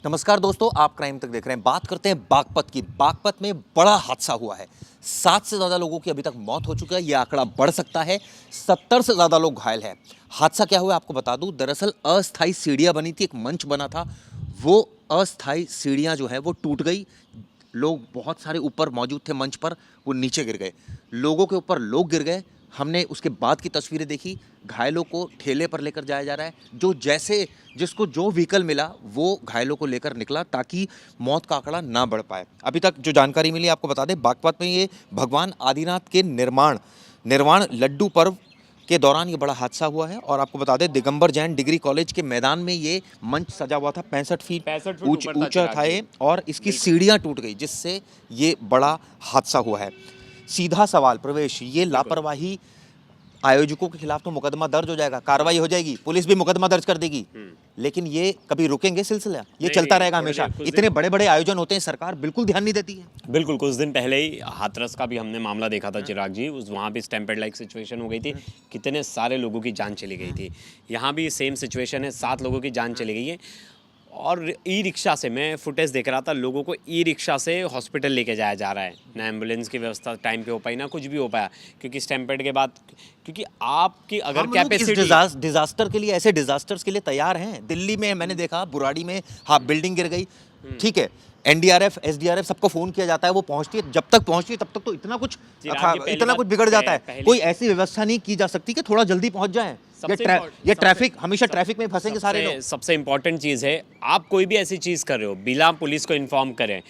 नमस्कार दोस्तों, आप क्राइम तक देख रहे हैं। बात करते हैं बागपत की। बागपत में बड़ा हादसा हुआ है। 7 से ज़्यादा लोगों की अभी तक मौत हो चुकी है। यह आंकड़ा बढ़ सकता है। 70 से ज़्यादा लोग घायल हैं। हादसा क्या हुआ आपको बता दूं। दरअसल अस्थायी सीढ़ियां बनी थी, एक मंच बना था। वो अस्थायी सीढ़ियां जो है वो टूट गई। लोग बहुत सारे ऊपर मौजूद थे मंच पर, वो नीचे गिर गए। लोगों के ऊपर लोग गिर गए। हमने उसके बाद की तस्वीरें देखी। घायलों को ठेले पर लेकर जाया जा रहा है। जो जैसे जिसको जो व्हीकल मिला वो घायलों को लेकर निकला ताकि मौत का आंकड़ा ना बढ़ पाए। अभी तक जो जानकारी मिली आपको बता दें, बागपत में ये भगवान आदिनाथ के निर्वाण लड्डू पर्व के दौरान ये बड़ा हादसा हुआ है। और आपको बता दें, दिगंबर जैन डिग्री कॉलेज के मैदान में ये मंच सजा हुआ था। 65 फीट 65 फीट ऊंचा था ये, और इसकी सीढ़ियां टूट गई, जिससे ये बड़ा हादसा हुआ है। सीधा सवाल प्रवेश, ये लापरवाही आयोजकों के खिलाफ तो मुकदमा दर्ज हो जाएगा, कार्रवाई हो जाएगी, पुलिस भी मुकदमा दर्ज कर देगी। लेकिन ये कभी रुकेंगे सिलसिला? ये चलता रहेगा हमेशा। इतने बड़े बड़े आयोजन होते हैं, सरकार बिल्कुल ध्यान नहीं देती है। बिल्कुल, कुछ दिन पहले ही हाथरस का भी हमने मामला देखा था चिराग जी। उस वहाँ भी स्टैम्पेड लाइक सिचुएशन हो गई थी, कितने सारे लोगों की जान चली गई थी। यहाँ भी सेम सिचुएशन है, 7 लोगों की जान चली गई है। और ई रिक्शा से, मैं फुटेज देख रहा था, लोगों को ई रिक्शा से हॉस्पिटल लेके जाया जा रहा है। ना एम्बुलेंस की व्यवस्था टाइम पे हो पाई, ना कुछ भी हो पाया, क्योंकि स्टैम्पेड के बाद, क्योंकि आपकी अगर कैपेसिटी डिजास्टर के लिए, ऐसे डिजास्टर्स के लिए तैयार हैं। दिल्ली में मैंने देखा, बुराड़ी में बिल्डिंग गिर गई, ठीक है, एनडीआरएफ एसडीआरएफ सबको फोन किया जाता है, वो पहुंचती है। जब तक पहुंचती है तब तक तो इतना कुछ बिगड़ जाता है। कोई ऐसी व्यवस्था नहीं की जा सकती कि थोड़ा जल्दी पहुंच जाए। ये ट्रैफिक, हमेशा ट्रैफिक में फंसेंगे सारे लोग। सबसे इंपॉर्टेंट चीज़ है, आप कोई भी ऐसी चीज़ कर रहे हो बिना पुलिस को इन्फॉर्म करें,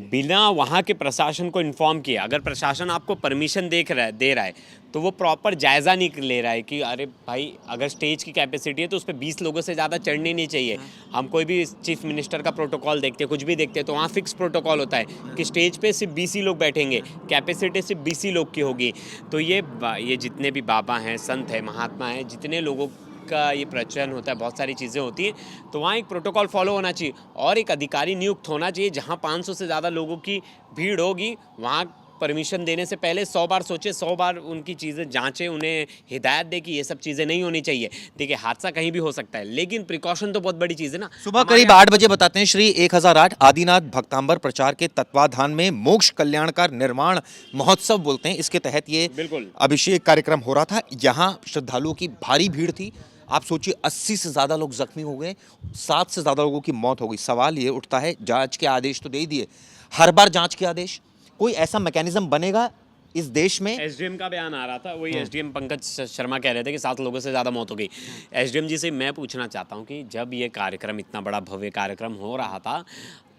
बिना वहाँ के प्रशासन को इन्फॉर्म किए, अगर प्रशासन आपको परमिशन दे रहा है तो वो प्रॉपर जायज़ा नहीं ले रहा है कि अरे भाई, अगर स्टेज की कैपेसिटी है तो उस पर 20 लोगों से ज़्यादा चढ़नी नहीं चाहिए। हम कोई भी चीफ मिनिस्टर का प्रोटोकॉल देखते हैं, कुछ भी देखते हैं, तो वहाँ फिक्स प्रोटोकॉल होता है कि स्टेज पे सिर्फ 20 ही लोग बैठेंगे, कैपेसिटी सिर्फ 20 ही लोग की होगी। तो ये जितने भी बाबा हैं, संत हैं, महात्मा हैं, जितने लोगों का ये प्रचलन होता है, बहुत सारी चीज़ें होती हैं, तो वहाँ एक प्रोटोकॉल फॉलो होना चाहिए और एक अधिकारी नियुक्त होना चाहिए। जहाँ 500 से ज़्यादा लोगों की भीड़ होगी, वहाँ परमिशन देने से पहले 100 बार सोचे, 100 बार उनकी चीज़ें जांचें, उन्हें हिदायत दे कि ये सब चीज़ें नहीं होनी चाहिए। देखिए, हादसा कहीं भी हो सकता है, लेकिन प्रिकॉशन तो बहुत बड़ी चीज़ है ना। सुबह करीब 8 बजे बताते हैं, श्री 1008 आदिनाथ भक्तांबर प्रचार के तत्वाधान में मोक्ष कल्याणकार निर्माण महोत्सव बोलते हैं, इसके तहत ये बिल्कुल अभिषेक कार्यक्रम हो रहा था। यहाँ श्रद्धालुओं की भारी भीड़ थी। आप सोचिए, 80 से ज़्यादा लोग जख्मी हो गए, 7 से ज़्यादा लोगों की मौत हो गई। सवाल ये उठता है, जांच के आदेश तो दे ही दिए, हर बार जांच के आदेश, कोई ऐसा मैकेनिज्म बनेगा इस देश में? एसडीएम का बयान आ रहा था, वही एसडीएम पंकज शर्मा कह रहे थे कि 7 लोगों से ज़्यादा मौत हो गई। एसडीएम जी से मैं पूछना चाहता हूँ कि जब ये कार्यक्रम, इतना बड़ा भव्य कार्यक्रम हो रहा था,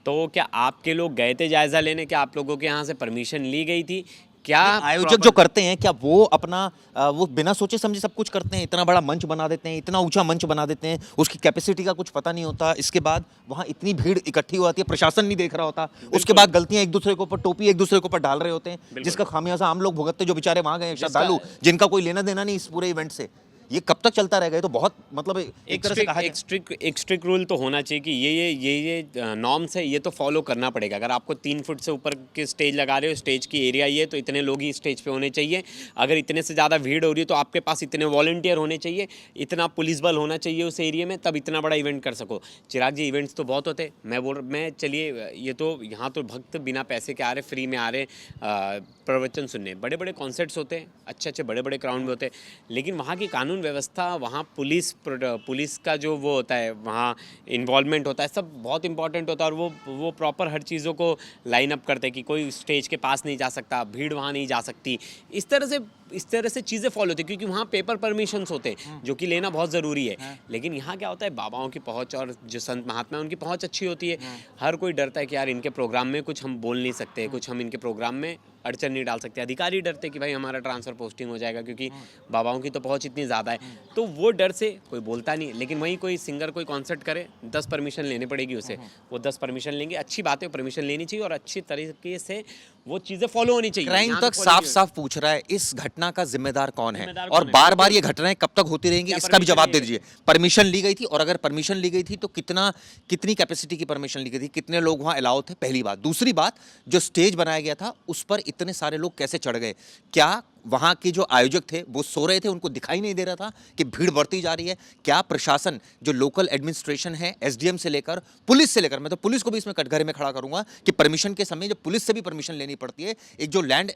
तो क्या आपके लोग गए थे जायज़ा लेने? क्या आप लोगों के यहाँ से परमिशन ली गई थी? क्या आयोजक जो करते हैं, क्या वो अपना वो बिना सोचे समझे सब कुछ करते हैं? इतना बड़ा मंच बना देते हैं, इतना ऊंचा मंच बना देते हैं, उसकी कैपेसिटी का कुछ पता नहीं होता। इसके बाद वहाँ इतनी भीड़ इकट्ठी हो जाती है, प्रशासन नहीं देख रहा होता। उसके बाद गलतियां एक दूसरे के ऊपर, टोपी एक दूसरे के ऊपर डाल रहे होते हैं, जिसका खामियाजा आम लोग भुगतते, जो बेचारे वहां गए श्रद्धालु, जिनका कोई लेना देना नहीं इस पूरे इवेंट से। ये कब तक चलता रहेगा? ये तो बहुत, मतलब एक तरह से कहा जाए, एक स्ट्रिक्ट रूल तो होना चाहिए कि ये नॉर्म्स है, ये तो फॉलो करना पड़ेगा। अगर आपको 3 फुट से ऊपर के स्टेज लगा रहे हो, स्टेज की एरिया ये, तो इतने लोग ही स्टेज पे होने चाहिए। अगर इतने से ज़्यादा भीड़ हो रही है तो आपके पास इतने वॉलंटियर होने चाहिए, इतना पुलिस बल होना चाहिए उस एरिया में, तब इतना बड़ा इवेंट कर सको। चिराग जी, इवेंट्स तो बहुत होते, मैं चलिए, ये तो यहाँ तो भक्त बिना पैसे के आ रहे, फ्री में आ रहे प्रवचन सुनने। बड़े बड़े कॉन्सर्ट्स होते हैं, अच्छे बड़े बड़े ग्राउंड में होते हैं, लेकिन वहाँ की कानून व्यवस्था, वहाँ पुलिस का जो वो होता है, वहाँ इन्वॉल्वमेंट होता है, सब बहुत इंपॉर्टेंट होता है। और वो प्रॉपर हर चीज़ों को लाइन अप करते हैं कि कोई स्टेज के पास नहीं जा सकता, भीड़ वहाँ नहीं जा सकती। इस तरह से चीज़ें फॉलो होती है, क्योंकि वहाँ पेपर परमिशंस होते हैं, जो कि लेना बहुत ज़रूरी है। लेकिन यहाँ क्या होता है, बाबाओं की पहुँच और जो संत महात्मा है उनकी पहुँच अच्छी होती है। हर कोई डरता है कि यार इनके प्रोग्राम में कुछ हम बोल नहीं सकते, कुछ हम इनके प्रोग्राम में अड़चन नहीं डाल सकते। अधिकारी डरते कि भाई हमारा ट्रांसफ़र पोस्टिंग हो जाएगा, क्योंकि बाबाओं की तो पहुँच इतनी ज़्यादा है, तो वो डर से कोई बोलता नहीं। लेकिन वहीं कोई सिंगर कोई कॉन्सर्ट करे, 10 परमिशन लेनी पड़ेगी उसे, वो 10 परमिशन लेंगे, अच्छी बात है, परमिशन लेनी चाहिए और अच्छी तरीके से वो चीज़ें फॉलो होनी चाहिए। क्राइम तक साफ साफ पूछ रहा है, इस घटना का जिम्मेदार कौन है, और बार बार ये घटनाएं कब तक होती रहेंगी, इसका भी जवाब दे दीजिए। परमिशन ली गई थी, और अगर परमिशन ली गई थी तो कितनी कैपेसिटी की परमिशन ली गई थी, कितने लोग वहां अलाउ थे? पहली बात। दूसरी बात, जो स्टेज बनाया गया था उस पर इतने सारे लोग कैसे चढ़ गए? क्या वहाँ के जो आयोजक थे वो सो रहे थे, उनको दिखाई नहीं दे रहा था कि भीड़ बढ़ती जा रही है। क्या प्रशासन, जो लोकल एडमिनिस्ट्रेशन है, एसडीएम से लेकर पुलिस से लेकर, मैं तो पुलिस को भी इसमें कटघरे में खड़ा करूंगा कि परमिशन के समय जब पुलिस से भी परमिशन लेनी पड़ती है, एक जो लैंड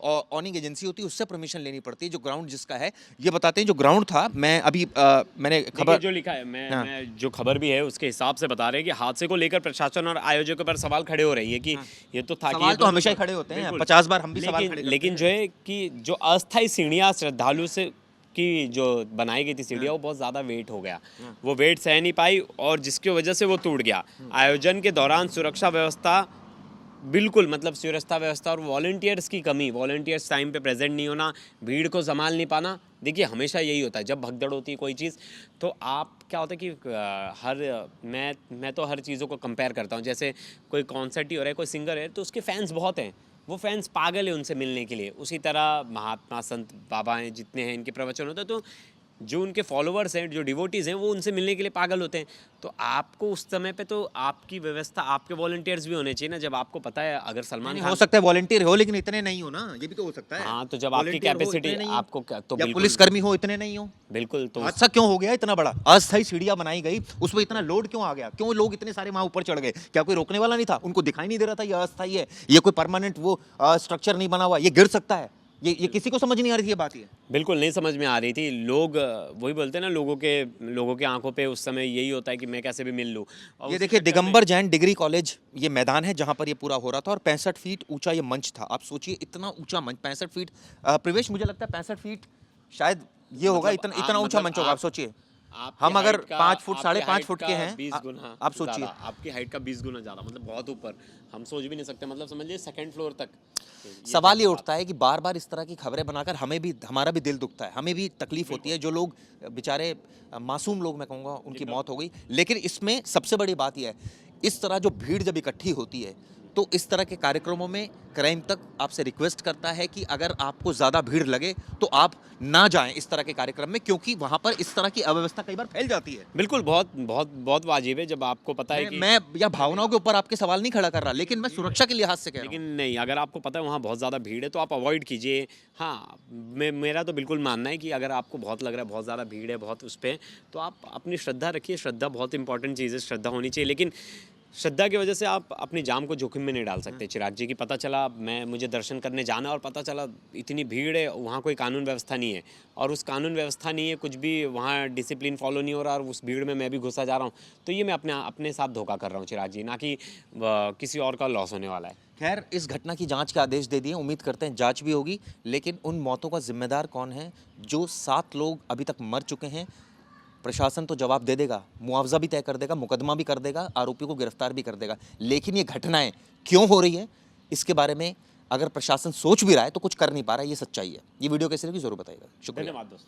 ऑनिंग एजेंसी होती है उससे परमिशन लेनी पड़ती है। जो ग्राउंड जिसका है, ये बताते हैं जो ग्राउंड था, मैं अभी मैंने खबर जो लिखा है, हाँ। मैं जो खबर भी है उसके हिसाब से बता रहे हैं कि हादसे को लेकर प्रशासन और आयोजकों पर सवाल खड़े हो रही है कि ये तो था कि सवाल ये तो हमेशा ही खड़े होते हैं, बिल्कुल। 50 बार हम भी सवाल खड़े करते लेकिन हैं। जो है कि जो अस्थायी सीढ़ियाँ श्रद्धालु से की जो बनाई गई थी सीढ़ियाँ, वो बहुत ज़्यादा वेट हो गया, वो वेट सह नहीं पाई और जिसकी वजह से वो टूट गया। आयोजन के दौरान सुरक्षा व्यवस्था बिल्कुल, मतलब सुरक्षा व्यवस्था और वॉलंटियर्स की कमी, वॉलंटियर्स टाइम पे प्रेजेंट नहीं होना, भीड़ को संभाल नहीं पाना। देखिए हमेशा यही होता है जब भगदड़ होती है कोई चीज़, तो आप क्या होता है कि मैं तो हर चीज़ों को कंपेयर करता हूँ। जैसे कोई कॉन्सर्ट ही हो रहा है, कोई सिंगर है, तो उसके फैंस बहुत हैं, वो फैंस पागल है उनसे मिलने के लिए। उसी तरह महात्मा संत बाबा हैं, जितने हैं, इनके प्रवचन होते हैं, तो जो उनके फॉलोअर्स हैं, जो डिवोटीज़ हैं, वो उनसे मिलने के लिए पागल होते हैं। तो आपको उस समय पे तो आपकी व्यवस्था, आपके वॉलंटियर्स भी होने चाहिए ना। जब आपको पता है अगर सलमान नहीं, खान हो सकता है वॉलंटियर हो लेकिन इतने नहीं हो ना, ये भी तो हो सकता है। हाँ, तो जब आपकी वॉलंटियर हो, कैपेसिटी इतने नहीं हो, आपको क्या, तो या बिल्कुल पुलिसकर्मी हो, इतने नहीं हो। बिल्कुल, तो हादसा क्यों हो गया इतना बड़ा? अस्थायी सीढ़ियां बनाई गई, उस पर इतना लोड क्यों आ गया? क्यों लोग इतने सारे वहां ऊपर चढ़ गए? क्या कोई रोकने वाला नहीं था? उनको दिखाई नहीं दे रहा था ये अस्थायी है, ये कोई परमानेंट वो स्ट्रक्चर नहीं बना हुआ, ये गिर सकता है? ये किसी को समझ नहीं आ रही थी ये बात। ये बिल्कुल नहीं समझ में आ रही थी। लोग वही बोलते हैं ना, लोगों के आंखों पे उस समय यही होता है कि मैं कैसे भी मिल लूँ। और ये उस देखिए, चक्कर में- दिगंबर जैन डिग्री कॉलेज, ये मैदान है जहां पर ये पूरा हो रहा था और 65 फीट ऊंचा ये मंच था। आप सोचिए इतना ऊंचा मंच, 65 फीट। प्रवेश, मुझे लगता है 65 फीट शायद ये होगा, मतलब इतना इतना ऊंचा मंच होगा। आप सोचिए, आपकी हम अगर हाइट का- 5 फुट, आपकी 5.5 हाइट फुट का के हैं, 20 गुना आप सोचिए। ज़्यादा, आपकी हाइट का 20 गुना ज़्यादा, मतलब बहुत ऊपर। हम सोच भी नहीं सकते, मतलब समझिए सेकंड फ्लोर तक। सवाल ये उठता है कि बार बार इस तरह की खबरें बनाकर हमें भी, हमारा भी दिल दुखता है, हमें भी तकलीफ होती है। जो लोग बेचारे मासूम लोग, मैं कहूँगा, उनकी मौत हो गई। लेकिन इसमें सबसे बड़ी बात यह है, इस तरह जो भीड़ जब इकट्ठी होती है तो इस तरह के कार्यक्रमों में क्राइम तक आपसे रिक्वेस्ट करता है कि अगर आपको ज़्यादा भीड़ लगे तो आप ना जाएं इस तरह के कार्यक्रम में, क्योंकि वहाँ पर इस तरह की अव्यवस्था कई बार फैल जाती है। बिल्कुल, बहुत बहुत बहुत वाजिब है जब आपको पता है कि मैं या भावनाओं के ऊपर आपके सवाल नहीं खड़ा कर रहा, लेकिन मैं सुरक्षा के लिहाज से कह रहा हूँ। लेकिन नहीं, अगर आपको पता है वहाँ बहुत ज़्यादा भीड़ है तो आप अवॉइड कीजिए। हाँ, मेरा तो बिल्कुल मानना है कि अगर आपको बहुत लग रहा है बहुत ज़्यादा भीड़ है, बहुत उस पे, तो आप अपनी श्रद्धा रखिए। श्रद्धा बहुत इंपॉर्टेंट चीज़ है, श्रद्धा होनी चाहिए। लेकिन श्रद्धा की वजह से आप अपनी जान को जोखिम में नहीं डाल सकते। चिराग जी की पता चला, मुझे दर्शन करने जाना, और पता चला इतनी भीड़ है, वहाँ कोई कानून व्यवस्था नहीं है, और उस कानून व्यवस्था नहीं है, कुछ भी वहाँ डिसिप्लिन फॉलो नहीं हो रहा, और उस भीड़ में मैं भी घुसा जा रहा हूँ, तो ये मैं अपने साथ धोखा कर रहा हूँ चिराग जी, ना कि किसी और का लॉस होने वाला है। खैर, इस घटना की जांच के आदेश दे दिए, उम्मीद करते हैं जांच भी होगी। लेकिन उन मौतों का जिम्मेदार कौन है? जो 7 लोग अभी तक मर चुके हैं, प्रशासन तो जवाब दे देगा, मुआवजा भी तय कर देगा, मुकदमा भी कर देगा, आरोपियों को गिरफ्तार भी कर देगा। लेकिन ये घटनाएं क्यों हो रही है, इसके बारे में अगर प्रशासन सोच भी रहा है तो कुछ कर नहीं पा रहा है, ये सच्चाई है। ये वीडियो कैसी लगी ज़रूर बताइएगा। शुक्रिया। धन्यवाद दोस्तों।